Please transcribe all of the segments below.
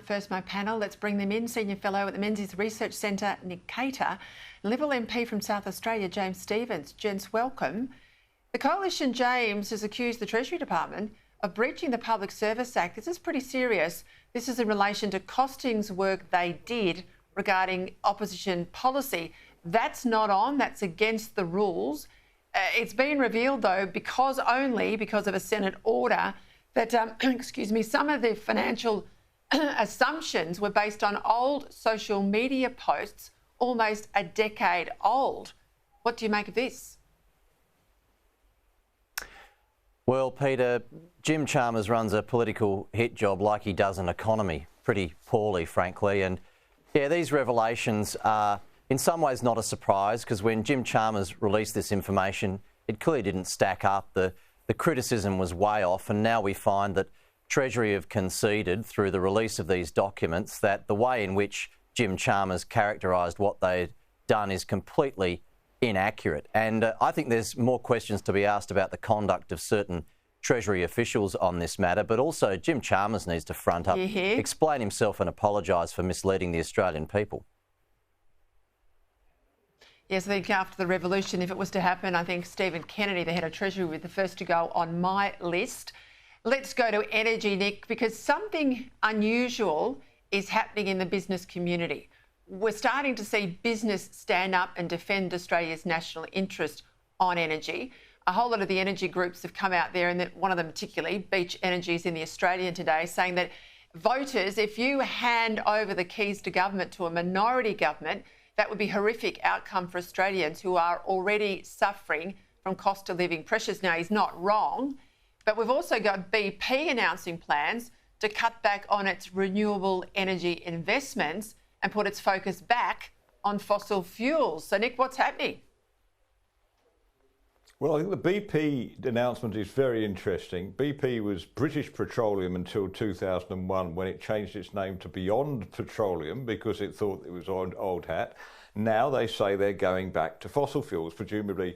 up first, my panel. Let's bring them in. Senior Fellow at the Menzies Research Centre, Nick Cater. Liberal MP from South Australia, James Stephens. Gents, welcome. The Coalition, James, has accused the Treasury Department of breaching the Public Service Act. This is pretty serious. This is in relation to costings work they did regarding opposition policy. That's not on. That's against the rules. It's been revealed, though, because of a Senate order, that, some of the financial assumptions were based on old social media posts, almost a decade old. What do you make of this? Well, Peter, Jim Chalmers runs a political hit job like he does an economy, pretty poorly, frankly. And yeah, these revelations are in some ways not a surprise, because when Jim Chalmers released this information, it clearly didn't stack up. The criticism was way off, and now we find that Treasury have conceded through the release of these documents that the way in which Jim Chalmers characterised what they'd done is completely inaccurate. And I think there's more questions to be asked about the conduct of certain Treasury officials on this matter, but also Jim Chalmers needs to front up, explain himself and apologise for misleading the Australian people. Yes, I think after the revolution, if it was to happen, I think Stephen Kennedy, the head of Treasury, would be the first to go on my list. Let's go to energy, Nick, because something unusual is happening in the business community. We're starting to see business stand up and defend Australia's national interest on energy. A whole lot of the energy groups have come out there, and one of them particularly, Beach Energy, is in the Australian today, saying that voters, if you hand over the keys to government to a minority government, that would be a horrific outcome for Australians who are already suffering from cost of living pressures. Now, he's not wrong, but we've also got BP announcing plans to cut back on its renewable energy investments and put its focus back on fossil fuels. So, Nick, what's happening? Well, I think the BP announcement is very interesting. BP was British Petroleum until 2001, when it changed its name to Beyond Petroleum because it thought it was old hat. Now they say they're going back to fossil fuels, presumably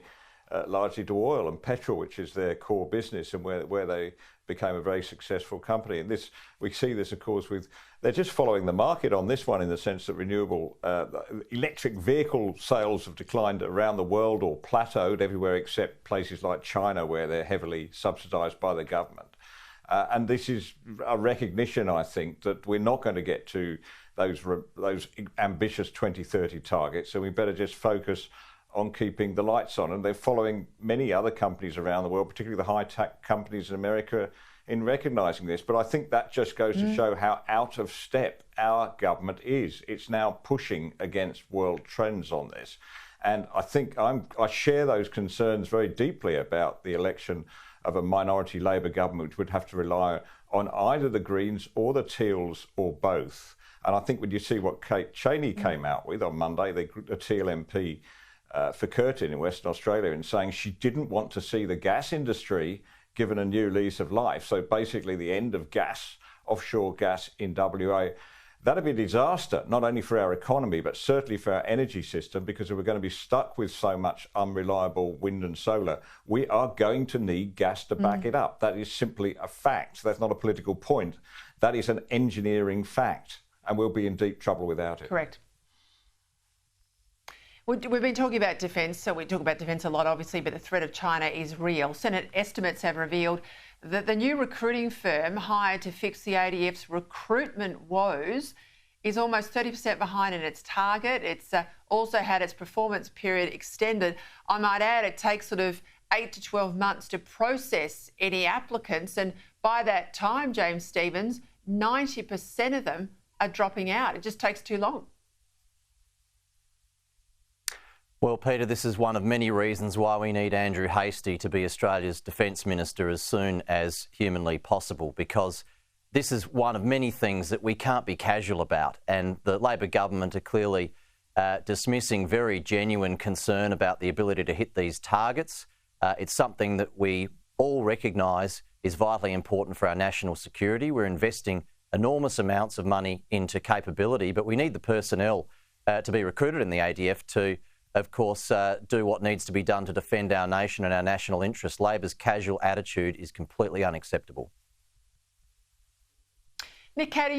largely to oil and petrol, which is their core business and where they became a very successful company. And this, we see this, of course, they're just following the market on this one, in the sense that renewable electric vehicle sales have declined around the world or plateaued everywhere except places like China, where they're heavily subsidised by the government. And this is a recognition, I think, that we're not going to get to those ambitious 2030 targets, so we better just focus on keeping the lights on. And they're following many other companies around the world, particularly the high-tech companies in America, in recognising this. But I think that just goes to show how out of step our government is. It's now pushing against world trends on this. And I think I share those concerns very deeply about the election of a minority Labor government, which would have to rely on either the Greens or the Teals or both. And I think when you see what Kate Cheney came out with on Monday, the Teal MP, for Curtin in Western Australia, in saying she didn't want to see the gas industry given a new lease of life. So basically the end of gas, offshore gas in WA. That'd be a disaster, not only for our economy, but certainly for our energy system, because if we're going to be stuck with so much unreliable wind and solar, we are going to need gas to back it up. That is simply a fact. That's not a political point. That is an engineering fact, and we'll be in deep trouble without it. Correct. We've been talking about defence, so we talk about defence a lot, obviously, but the threat of China is real. Senate estimates have revealed that the new recruiting firm hired to fix the ADF's recruitment woes is almost 30% behind in its target. It's also had its performance period extended. I might add, it takes sort of 8 to 12 months to process any applicants, and by that time, James Stephens, 90% of them are dropping out. It just takes too long. Well, Peter, this is one of many reasons why we need Andrew Hastie to be Australia's Defence Minister as soon as humanly possible, because this is one of many things that we can't be casual about. And the Labor government are clearly dismissing very genuine concern about the ability to hit these targets. It's something that we all recognise is vitally important for our national security. We're investing enormous amounts of money into capability, but we need the personnel to be recruited in the ADF to, of course, do what needs to be done to defend our nation and our national interest. Labor's casual attitude is completely unacceptable. Nick Cater,